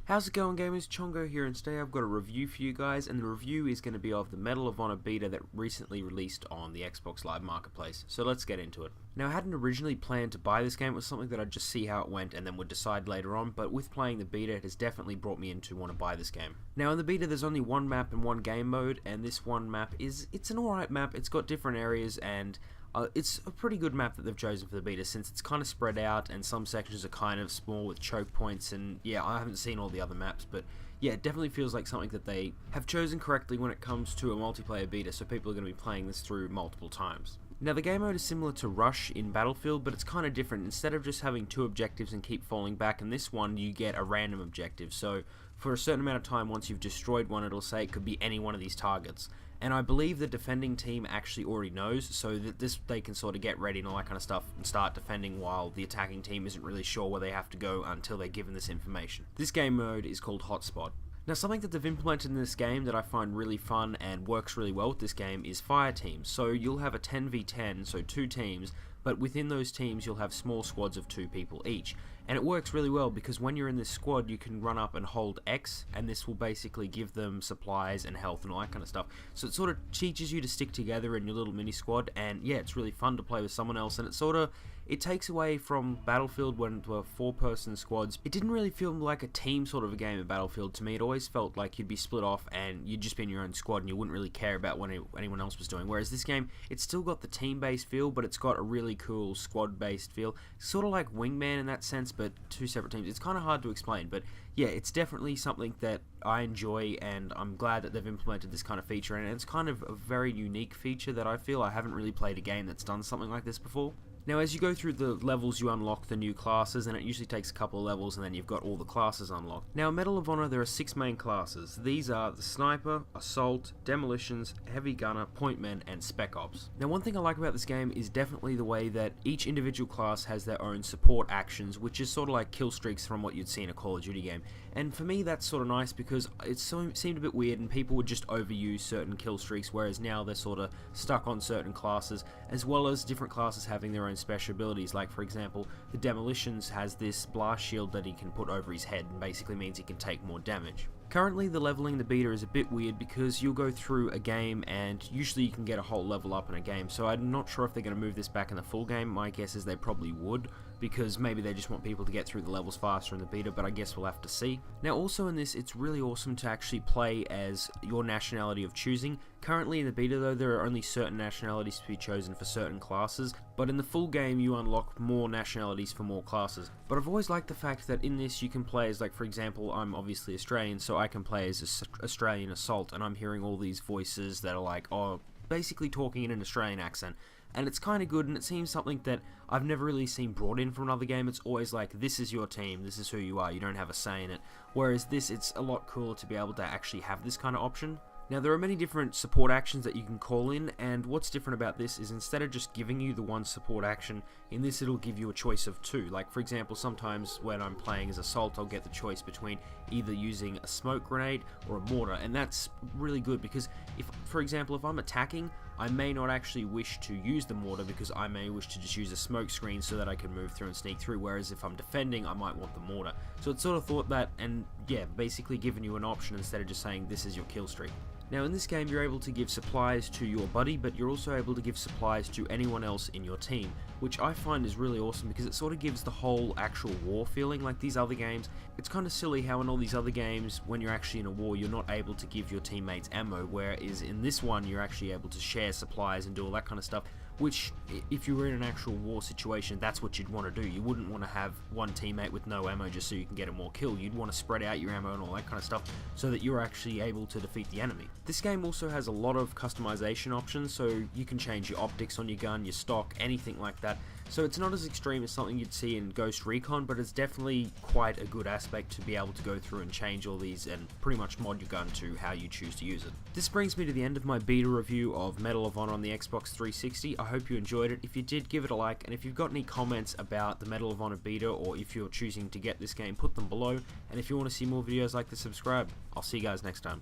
How's it going, gamers? Chongo here, and today I've got a review for you guys, and the review is going to be of the Medal of Honor beta that recently released on the Xbox Live Marketplace. So let's get into it. Now, I hadn't originally planned to buy this game. It was something that I'd just see how it went and then would decide later on, but with playing the beta, it has definitely brought me in to want to buy this game. Now, in the beta, there's only one map and one game mode, and this one map it's an alright map. It's got different areas, and it's a pretty good map that they've chosen for the beta, since it's kind of spread out and some sections are kind of small with choke points, and yeah, I haven't seen all the other maps, but yeah, it definitely feels like something that they have chosen correctly when it comes to a multiplayer beta, so people are going to be playing this through multiple times. Now, the game mode is similar to Rush in Battlefield, but it's kind of different. Instead of just having two objectives and keep falling back, in this one you get a random objective, so for a certain amount of time, once you've destroyed one, it'll say it could be any one of these targets. And I believe the defending team actually already knows, so that they can sort of get ready and all that kind of stuff and start defending, while the attacking team isn't really sure where they have to go until they're given this information. This game mode is called Hotspot. Now, something that they've implemented in this game that I find really fun and works really well with this game is fire teams. So you'll have a 10v10, so two teams, but within those teams you'll have small squads of 2 people each. And it works really well because when you're in this squad, you can run up and hold X, and this will basically give them supplies and health and all that kind of stuff. So it sort of teaches you to stick together in your little mini squad, and yeah, it's really fun to play with someone else, and it takes away from Battlefield when it were 4-person squads. It didn't really feel like a team sort of a game at Battlefield to me. It always felt like you'd be split off and you'd just be in your own squad and you wouldn't really care about what anyone else was doing. Whereas this game, it's still got the team-based feel, but it's got a really cool squad-based feel. Sort of like Wingman in that sense, but 2 separate teams. It's kind of hard to explain, but yeah, it's definitely something that I enjoy, and I'm glad that they've implemented this kind of feature, and it's kind of a very unique feature that I feel I haven't really played a game that's done something like this before. Now, as you go through the levels, you unlock the new classes, and it usually takes a couple of levels, and then you've got all the classes unlocked. Now, in Medal of Honor, there are 6 main classes. These are the Sniper, Assault, Demolitions, Heavy Gunner, Pointman, and Spec Ops. Now, one thing I like about this game is definitely the way that each individual class has their own support actions, which is sort of like kill streaks from what you'd see in a Call of Duty game. And for me, that's sort of nice because it seemed a bit weird, and people would just overuse certain kill streaks, whereas now they're sort of stuck on certain classes, as well as different classes having their own special abilities. Like, for example, the Demolitions has this blast shield that he can put over his head, and basically means he can take more damage. Currently, the leveling in the beta is a bit weird because you'll go through a game and usually you can get a whole level up in a game, so I'm not sure if they're going to move this back in the full game. My guess is they probably would, because maybe they just want people to get through the levels faster in the beta, but I guess we'll have to see. Now, also in this, it's really awesome to actually play as your nationality of choosing. Currently in the beta though, there are only certain nationalities to be chosen for certain classes, but in the full game you unlock more nationalities for more classes. But I've always liked the fact that in this you can play as, like, for example, I'm obviously Australian, so I can play as Australian Assault, and I'm hearing all these voices that are like, oh, basically talking in an Australian accent. And it's kind of good, and it seems something that I've never really seen brought in from another game. It's always like, this is your team, this is who you are, you don't have a say in it. Whereas this, it's a lot cooler to be able to actually have this kind of option. Now, there are many different support actions that you can call in, and what's different about this is instead of just giving you the one support action, in this it'll give you a choice of 2. Like, for example, sometimes when I'm playing as Assault, I'll get the choice between either using a smoke grenade or a mortar, and that's really good because, if, for example, if I'm attacking, I may not actually wish to use the mortar because I may wish to just use a smoke screen so that I can move through and sneak through, whereas if I'm defending, I might want the mortar. So it's sort of thought that, and yeah, basically given you an option instead of just saying this is your kill streak. Now, in this game, you're able to give supplies to your buddy, but you're also able to give supplies to anyone else in your team, which I find is really awesome because it sort of gives the whole actual war feeling. Like these other games, it's kind of silly how in all these other games, when you're actually in a war, you're not able to give your teammates ammo, whereas in this one, you're actually able to share supplies and do all that kind of stuff, which, if you were in an actual war situation, that's what you'd want to do. You wouldn't want to have one teammate with no ammo just so you can get a more kill. You'd want to spread out your ammo and all that kind of stuff so that you're actually able to defeat the enemy. This game also has a lot of customization options, so you can change your optics on your gun, your stock, anything like that. So it's not as extreme as something you'd see in Ghost Recon, but it's definitely quite a good aspect to be able to go through and change all these and pretty much mod your gun to how you choose to use it. This brings me to the end of my beta review of Medal of Honor on the Xbox 360. I hope you enjoyed it. If you did, give it a like, and if you've got any comments about the Medal of Honor beta, or if you're choosing to get this game, put them below, and if you want to see more videos like this, subscribe. I'll see you guys next time.